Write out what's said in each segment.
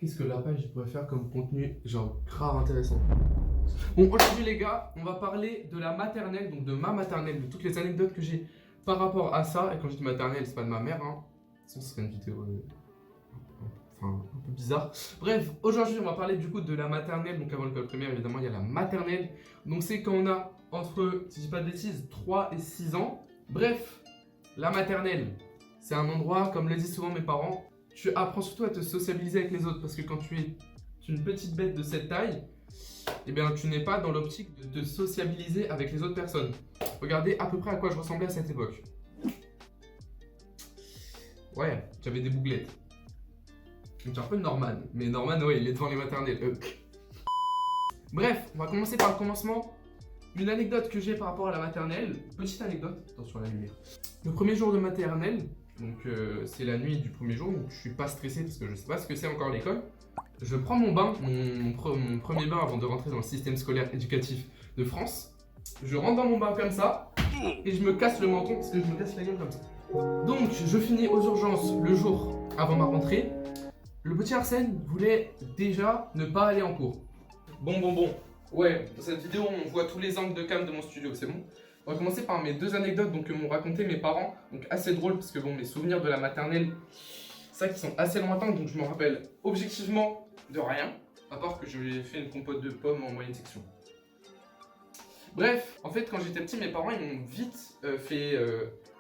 Qu'est-ce que la page pourrait faire comme contenu genre grave intéressant? Bon, aujourd'hui les gars, on va parler de la maternelle, donc de ma maternelle, de toutes les anecdotes que j'ai par rapport à ça. Et quand je dis maternelle, c'est pas de ma mère, hein. Sinon, ce serait une vidéo un peu bizarre. Bref, aujourd'hui on va parler du coup de la maternelle. Donc avant l'école primaire, évidemment, il y a la maternelle. Donc c'est quand on a entre, si je dis pas de bêtises, 3 et 6 ans. Bref, la maternelle, c'est un endroit, comme le disent souvent mes parents, tu apprends surtout à te sociabiliser avec les autres. Parce que quand tu es une petite bête de cette taille, eh bien tu n'es pas dans l'optique de te sociabiliser avec les autres personnes. Regardez à peu près à quoi je ressemblais à cette époque. Ouais, j'avais des bouglettes. C'est un peu Norman, mais Norman, ouais, il est devant les maternelles. Bref, on va commencer par le commencement. Une anecdote que j'ai par rapport à la maternelle. Petite anecdote, attention à la lumière. Le premier jour de maternelle, donc c'est la nuit du premier jour, donc je suis pas stressé parce que je sais pas ce que c'est encore l'école. Je prends mon bain, mon premier bain avant de rentrer dans le système scolaire éducatif de France. Je rentre dans mon bain comme ça et je me casse le menton parce que je me casse la gueule comme ça. Donc je finis aux urgences le jour avant ma rentrée. Le petit Arsène voulait déjà ne pas aller en cours. Bon. Ouais, dans cette vidéo, on voit tous les angles de cam de mon studio, c'est bon. On va commencer par mes deux anecdotes donc, que m'ont raconté mes parents. Donc assez drôle parce que bon, mes souvenirs de la maternelle, c'est vrai qu'ils sont assez lointains, donc je me rappelle objectivement de rien, à part que j'ai fait une compote de pommes en moyenne section. Bref, en fait, quand j'étais petit, mes parents, ils m'ont vite fait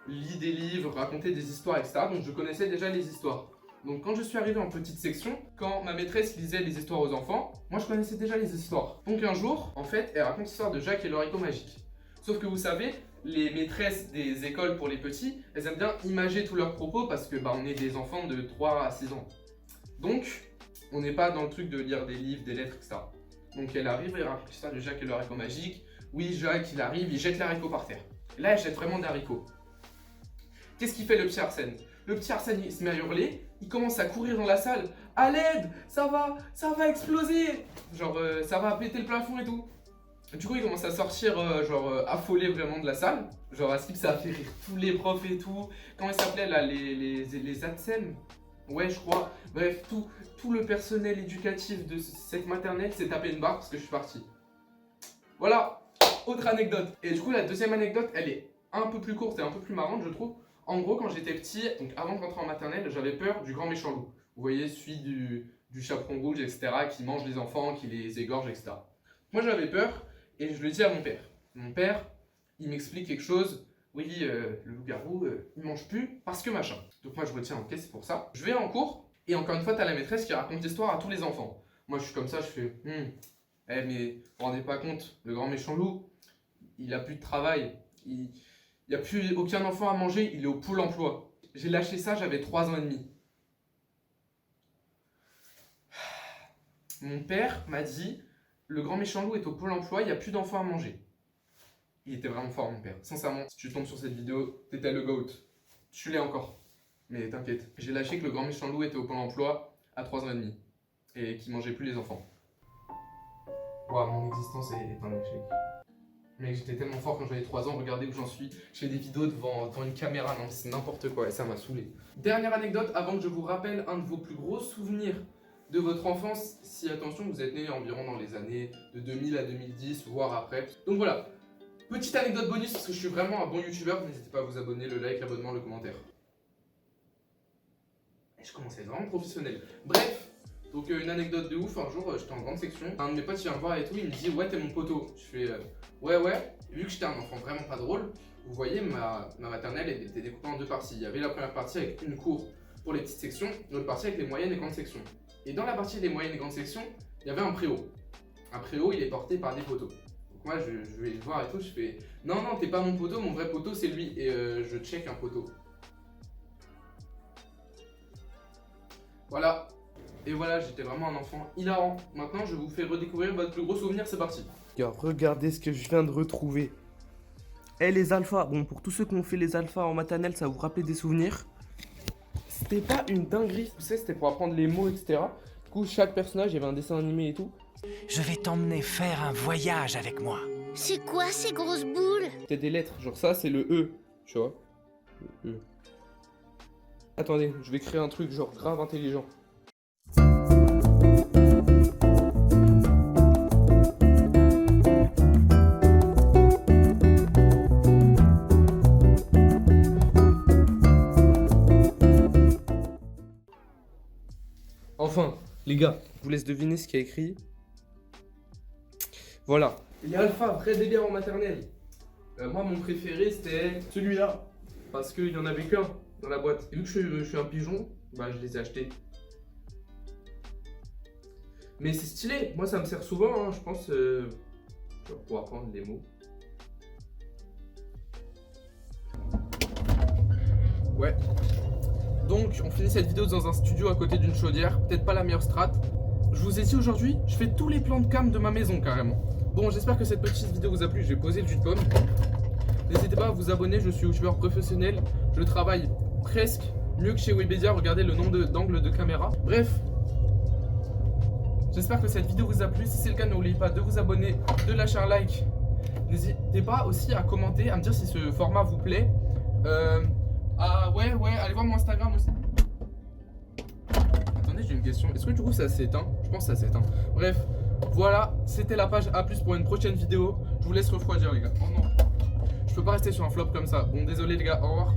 lire des livres, raconter des histoires, etc. Donc je connaissais déjà les histoires. Donc quand je suis arrivé en petite section, quand ma maîtresse lisait les histoires aux enfants, moi je connaissais déjà les histoires. Donc un jour, en fait, elle raconte l'histoire de Jacques et l'haricot magique. Sauf que vous savez, les maîtresses des écoles pour les petits, elles aiment bien imager tous leurs propos parce que on est des enfants de 3 à 6 ans. Donc, on n'est pas dans le truc de lire des livres, des lettres, etc. Donc elle arrive et raconte l'histoire de Jacques et l'haricot magique. Oui, Jacques, il arrive, il jette l'haricot par terre. Là, elle jette vraiment des haricots. Qu'est-ce qu'il fait le petit Arsène? Le petit Arsène, il se met à hurler, il commence à courir dans la salle. À l'aide, ça va exploser. Genre, ça va péter le plafond et tout. Du coup, il commence à sortir, affolé vraiment de la salle. Genre, à ce ça a fait rire tous les profs et tout. Comment ils s'appelaient là, les ATSEM? Ouais, je crois. Bref, tout le personnel éducatif de cette maternelle s'est tapé une barre parce que je suis parti. Voilà, autre anecdote. Et du coup, la deuxième anecdote, elle est un peu plus courte et un peu plus marrante, je trouve. En gros, quand j'étais petit, donc avant de rentrer en maternelle, j'avais peur du grand méchant loup. Vous voyez, celui du chaperon rouge, etc., qui mange les enfants, qui les égorge, etc. Moi, j'avais peur et je le dis à mon père. Mon père, il m'explique quelque chose. Oui, le loup-garou, il mange plus parce que machin. Donc moi, je retiens, ok, c'est pour ça. Je vais en cours et encore une fois, t'as la maîtresse qui raconte l'histoire à tous les enfants. Moi, je suis comme ça, je fais, mais vous vous rendez pas compte, le grand méchant loup, il a plus de travail. Il n'y a plus aucun enfant à manger, il est au pôle emploi. J'ai lâché ça, j'avais 3 ans et demi. Mon père m'a dit, le grand méchant loup est au pôle emploi, il n'y a plus d'enfants à manger. Il était vraiment fort, mon père. Sincèrement, si tu tombes sur cette vidéo, t'étais le GOAT. Tu l'es encore. Mais t'inquiète, j'ai lâché que le grand méchant loup était au pôle emploi à 3 ans et demi. Et qu'il mangeait plus les enfants. Waouh, mon existence est un échec. Mec, j'étais tellement fort quand j'avais 3 ans, regardez où j'en suis. Je fais des vidéos devant une caméra, non, c'est n'importe quoi et ça m'a saoulé. Dernière anecdote avant que je vous rappelle un de vos plus gros souvenirs de votre enfance. Si, attention, vous êtes né environ dans les années de 2000 à 2010, voire après. Donc voilà, petite anecdote bonus parce que je suis vraiment un bon youtubeur. N'hésitez pas à vous abonner, le like, l'abonnement, le commentaire. Et je commence à être vraiment professionnel. Bref. Donc une anecdote de ouf, un jour j'étais en grande section, un de mes potes vient me voir et tout, il me dit ouais t'es mon poteau. Je fais ouais, et vu que j'étais un enfant vraiment pas drôle, vous voyez ma maternelle elle était découpée en 2 parties. Il y avait la première partie avec une cour pour les petites sections, l'autre partie avec les moyennes et grandes sections. Et dans la partie des moyennes et grandes sections, il y avait un préau. Un préau il est porté par des poteaux. Donc moi je vais le voir et tout, je fais non t'es pas mon poteau, mon vrai poteau c'est lui. Et je check un poteau. Voilà. Et voilà, j'étais vraiment un enfant hilarant. Maintenant, je vous fais redécouvrir votre plus gros souvenir, c'est parti. Regardez ce que je viens de retrouver. Eh les alphas, bon pour tous ceux qui ont fait les alphas en maternelle, ça vous rappelait des souvenirs. C'était pas une dinguerie, tu sais, c'était pour apprendre les mots, etc. Du coup, chaque personnage, il y avait un dessin animé et tout. Je vais t'emmener faire un voyage avec moi. C'est quoi ces grosses boules? C'était des lettres, genre ça c'est le E, tu vois. Le E. Attendez, je vais créer un truc genre grave intelligent. Enfin, les gars, je vous laisse deviner ce qu'il y a écrit. Voilà. Les alphas, vrai délire en maternelle. Moi, mon préféré, c'était celui-là. Parce qu'il n'y en avait qu'un dans la boîte. Et vu que je suis un pigeon, bah je les ai achetés. Mais c'est stylé. Moi, ça me sert souvent, hein, je pense, pour apprendre les mots. Ouais. Donc, on finit cette vidéo dans un studio à côté d'une chaudière. Peut-être pas la meilleure strat. Je vous ai dit aujourd'hui, je fais tous les plans de cam de ma maison carrément. Bon, j'espère que cette petite vidéo vous a plu. Je vais poser le jus de pomme. N'hésitez pas à vous abonner, je suis youtubeur professionnel. Je travaille presque mieux que chez Webedia. Regardez le nombre d'angles de caméra. Bref. J'espère que cette vidéo vous a plu. Si c'est le cas, n'oubliez pas de vous abonner, de lâcher un like. N'hésitez pas aussi à commenter, à me dire si ce format vous plaît. Ouais, allez voir mon Instagram aussi. Attendez, j'ai une question. Est-ce que du coup ça s'éteint? Je pense que ça s'éteint. Bref, voilà, c'était la page A+ pour une prochaine vidéo. Je vous laisse refroidir les gars. Oh non, je peux pas rester sur un flop comme ça. Bon, désolé les gars, au revoir.